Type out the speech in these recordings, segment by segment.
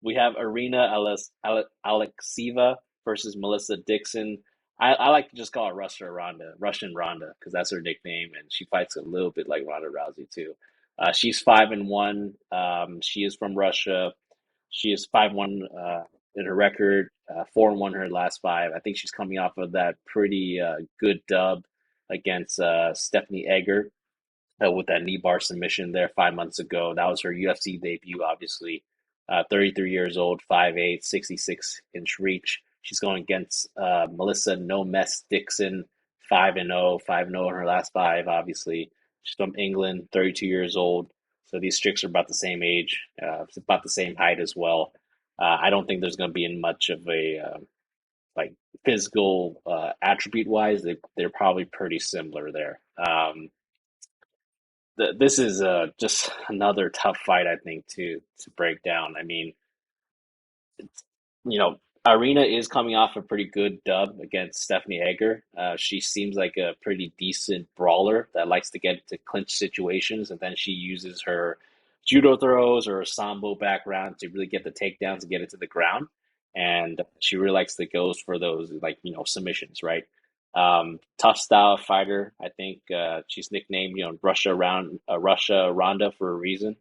We have Alekseeva versus Melissa Dixon. I like to just call her Russian Ronda, because that's her nickname, and she fights a little bit like Ronda Rousey too. She's 5-1. She is from Russia. She is 5-1 in her record, 4-1 her last five. I think she's coming off of that pretty good dub against Stephanie Egger with that knee bar submission there 5 months ago. That was her UFC debut, obviously. 33 years old, 5'8", 66-inch reach. She's going against Melissa No Mess Dixon, 5-0, 5-0 in her last five, obviously. She's from England, 32 years old. So these chicks are about the same age, about the same height as well. I don't think there's going to be in much of a like physical attribute wise. They're probably pretty similar there. This is just another tough fight, I think, to break down. I mean, it's, you know, Irina is coming off a pretty good dub against Stephanie Egger. She seems like a pretty decent brawler that likes to get to clinch situations, and then she uses her judo throws or her sambo background to really get the takedowns and get it to the ground. And she really likes to go for those like submissions, right? Tough style fighter. I think she's nicknamed Russia Ronda for a reason.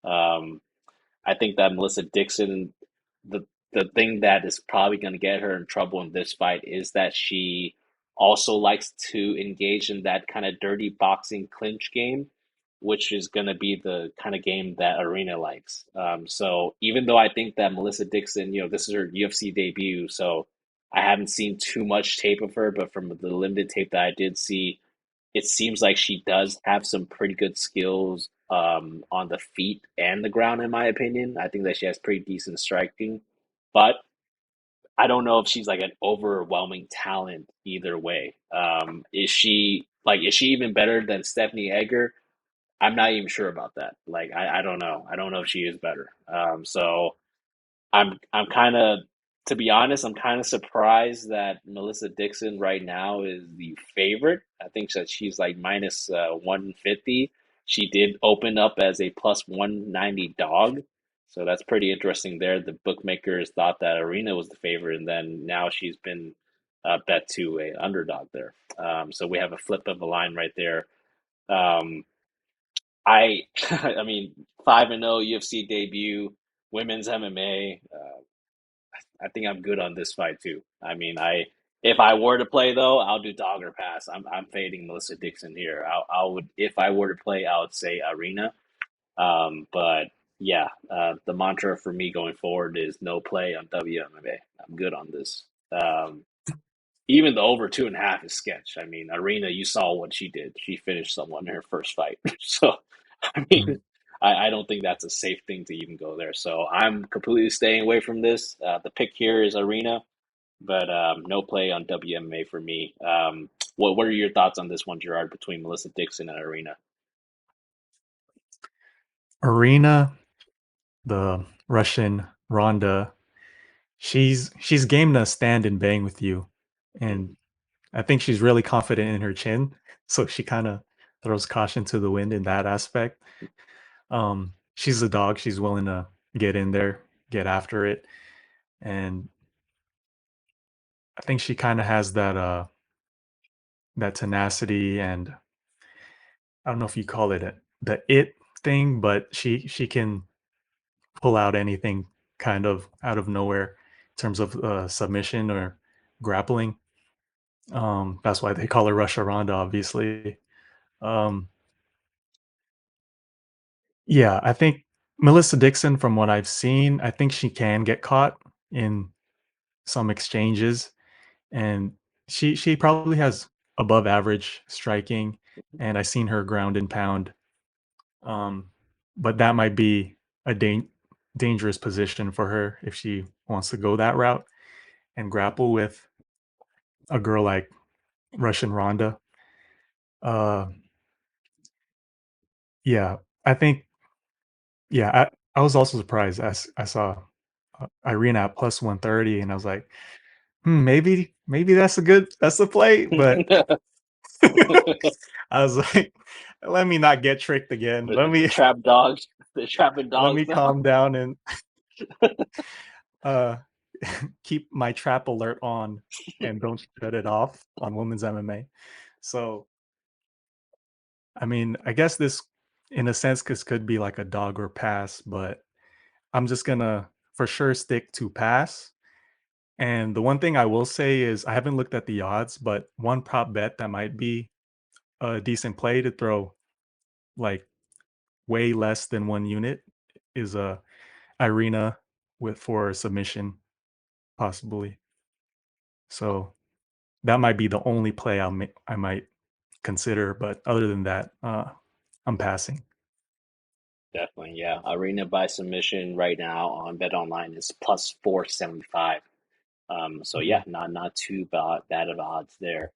Um, I think that Melissa Dixon, the the thing that is probably going to get her in trouble in this fight is that she also likes to engage in that kind of dirty boxing clinch game, which is going to be the kind of game that Arena likes. So even though I think that Melissa Dixon, this is her UFC debut, so I haven't seen too much tape of her, but from the limited tape that I did see, it seems like she does have some pretty good skills on the feet and the ground, in my opinion. I think that she has pretty decent striking, but I don't know if she's like an overwhelming talent either way. Is she even better than Stephanie Egger? I'm not even sure about that. Like, I don't know. I don't know if she is better. So I'm kind of, to be honest, I'm kind of surprised that Melissa Dixon right now is the favorite. I think that she's like minus 150. She did open up as a plus 190 dog. So that's pretty interesting there. The bookmakers thought that Arena was the favorite, and then now she's been bet to a underdog there. So we have a flip of the line right there. Um, I mean, 5-0 UFC debut, women's MMA. I think I'm good on this fight too. I mean, if I were to play though, I'll do dog or pass. I'm fading Melissa Dixon here. I would, if I were to play, I would say Arena. But yeah, the mantra for me going forward is no play on WMMA. I'm good on this. Um, Even the over 2.5 is sketch. I mean, Arena, you saw what she did. She finished someone in her first fight. So, I mean, Mhm. I don't think that's a safe thing to even go there. So I'm completely staying away from this. The pick here is Arena, but no play on WMA for me. What are your thoughts on this one, Gerard, between Melissa Dixon and Arena? Irina, the Russian Ronda, she's game to stand and bang with you, Mhm. and I think she's really confident in her chin, so she kind of throws caution to the wind in that aspect. She's a dog. She's willing to get in there, get after it, and I think she kind of has that tenacity, and I don't know if you call it the it thing, but she can pull out anything kind of out of nowhere in terms of submission or grappling. That's why they call her Russia Ronda, obviously. Um, yeah, I think Melissa Dixon, from what I've seen, I think she can get caught in some exchanges, and she probably has above average striking, and I've seen her ground and pound. Um, but that might be a dangerous position for her if she wants to go that route and grapple with a girl like Russian Ronda. Uh, yeah, I think yeah, I was also surprised. I saw Irina at plus 130, and I was like, maybe that's a play. But I was like, let me not get tricked again. The trap dogs, the trapping Let dogs me now. calm down and uh, keep my trap alert on and don't shut it off on women's MMA. So, I mean, I guess this, in a sense, could be like a dog or pass, but I'm just gonna for sure stick to pass. And the one thing I will say is I haven't looked at the odds, but one prop bet that might be a decent play to throw like way less than 1 unit is a Irina with for a submission possibly. So that might be the only play I might consider, but other than that, I'm passing. Definitely, yeah. Arena by submission right now on Bet Online is plus 475. So yeah, Mhm. not too bad of odds there.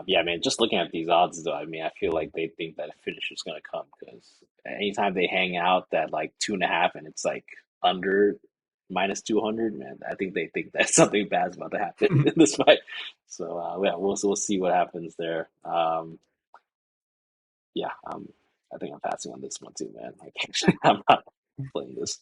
Yeah, man, just looking at these odds though, I mean, I feel like they think that a finish is gonna come because anytime they hang out that like 2.5 and it's like under minus 200, man, I think they think that something bad's about to happen in this fight. So yeah, we'll see what happens there. Yeah, I think I'm passing on this one too, man. Like, actually, I'm not playing this.